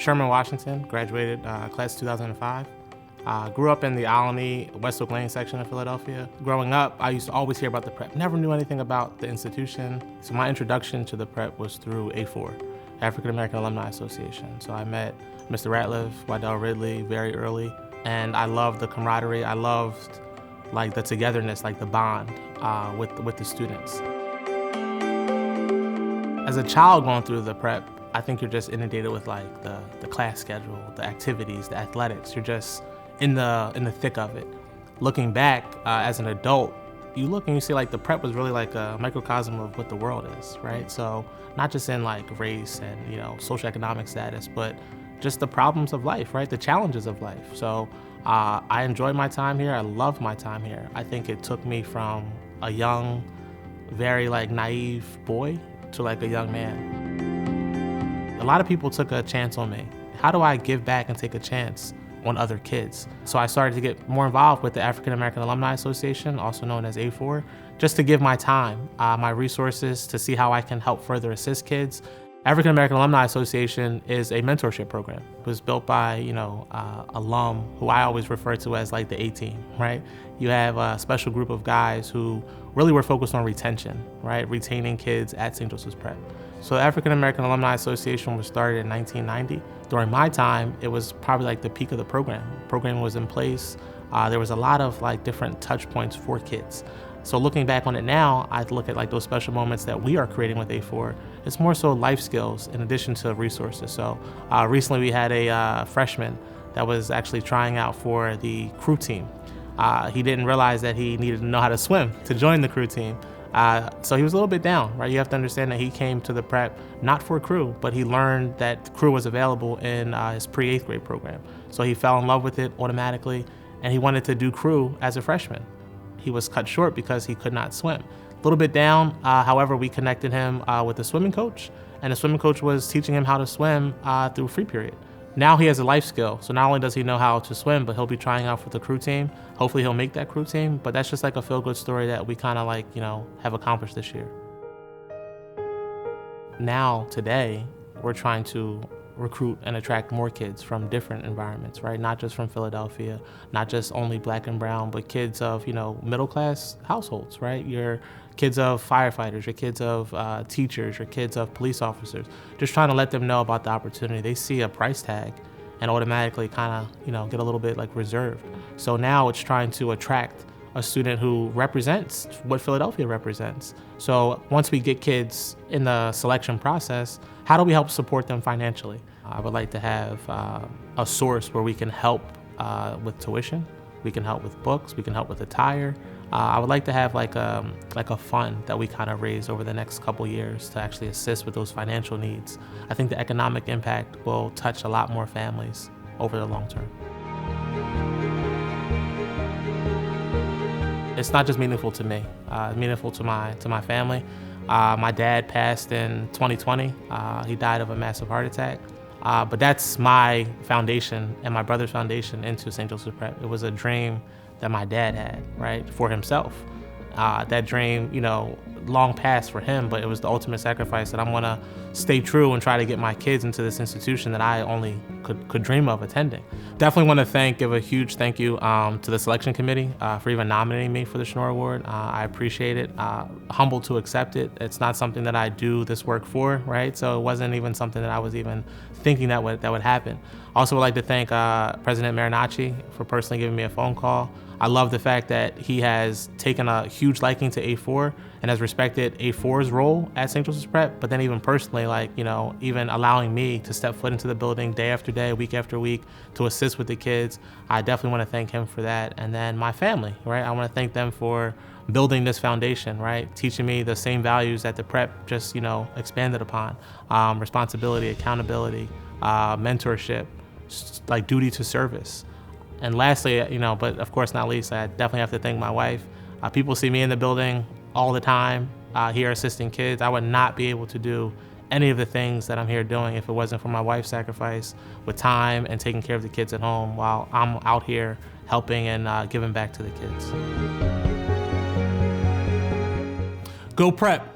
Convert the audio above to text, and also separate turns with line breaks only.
Sherman, Washington, graduated class 2005. Grew up in the Alany, West Oak Lane section of Philadelphia. Growing up, I used to always hear about the prep. Never knew anything about the institution. So my introduction to the prep was through A4, African American Alumni Association. So I met Mr. Ratliff, Waddell Ridley very early, and I loved the camaraderie. I loved like the togetherness, like the bond with the students. As a child going through the prep, I think you're just inundated with like the class schedule, the activities, the athletics. You're just in the thick of it. Looking back as an adult, you look and you see like the prep was really like a microcosm of what the world is, right? So not just in like race and socioeconomic status, but just the problems of life, right? The challenges of life. So I enjoyed my time here. I loved my time here. I think it took me from a young, very like naive boy to like a young man. A lot of people took a chance on me. How do I give back and take a chance on other kids? So I started to get more involved with the African American Alumni Association, also known as A4, just to give my time, my resources to see how I can help further assist kids. African American Alumni Association is a mentorship program. It was built by, alum who I always refer to as like the A-team, right? You have a special group of guys who really were focused on retention, right? Retaining kids at St. Joseph's Prep. So the African American Alumni Association was started in 1990. During my time, it was probably like the peak of the program. The program was in place. There was a lot of like different touch points for kids. So looking back on it now, I look at like those special moments that we are creating with A4. It's more so life skills in addition to resources. So recently we had a freshman that was actually trying out for the crew team. He didn't realize that he needed to know how to swim to join the crew team. So he was a little bit down, right? You have to understand that he came to the prep not for crew, but he learned that crew was available in his pre-8th grade program. So he fell in love with it automatically, and he wanted to do crew as a freshman. He was cut short because he could not swim. A little bit down, however, we connected him with a swimming coach, and the swimming coach was teaching him how to swim through free period. Now he has a life skill, so not only does he know how to swim, but he'll be trying out for the crew team. Hopefully he'll make that crew team, but that's just like a feel-good story that we kind of like, have accomplished this year. Now, today, we're trying to recruit and attract more kids from different environments, right? Not just from Philadelphia, not just only black and brown, but kids of, middle-class households, right? Your kids of firefighters, your kids of teachers, your kids of police officers, just trying to let them know about the opportunity. They see a price tag and automatically kind of, get a little bit like reserved. So now it's trying to attract a student who represents what Philadelphia represents. So once we get kids in the selection process, how do we help support them financially? I would like to have a source where we can help with tuition, we can help with books, we can help with attire. I would like to have like a fund that we kind of raise over the next couple years to actually assist with those financial needs. I think the economic impact will touch a lot more families over the long term. It's not just meaningful to me, it's meaningful to my family. My dad passed in 2020. He died of a massive heart attack. But that's my foundation and my brother's foundation into St. Joseph's Prep. It was a dream that my dad had, right, for himself. That dream, long past for him, but it was the ultimate sacrifice that I'm gonna stay true and try to get my kids into this institution that I only could dream of attending. Definitely want to give a huge thank you to the selection committee for even nominating me for the Schnorr Award. I appreciate it. Humbled to accept it. It's not something that I do this work for, right? So it wasn't even something that I was even thinking that would happen. Also would like to thank President Marinacci for personally giving me a phone call. I love the fact that he has taken a huge liking to A4 and has respected A4's role at St. Joseph's Prep, but then even personally, even allowing me to step foot into the building day after day, week after week, to assist with the kids. I definitely want to thank him for that. And then my family, right? I want to thank them for building this foundation, right? Teaching me the same values that the prep just, expanded upon. Responsibility, accountability, mentorship, like duty to service. And lastly, but of course not least, I definitely have to thank my wife. People see me in the building all the time, here assisting kids. I would not be able to do any of the things that I'm here doing if it wasn't for my wife's sacrifice with time and taking care of the kids at home while I'm out here helping and giving back to the kids. Go Prep!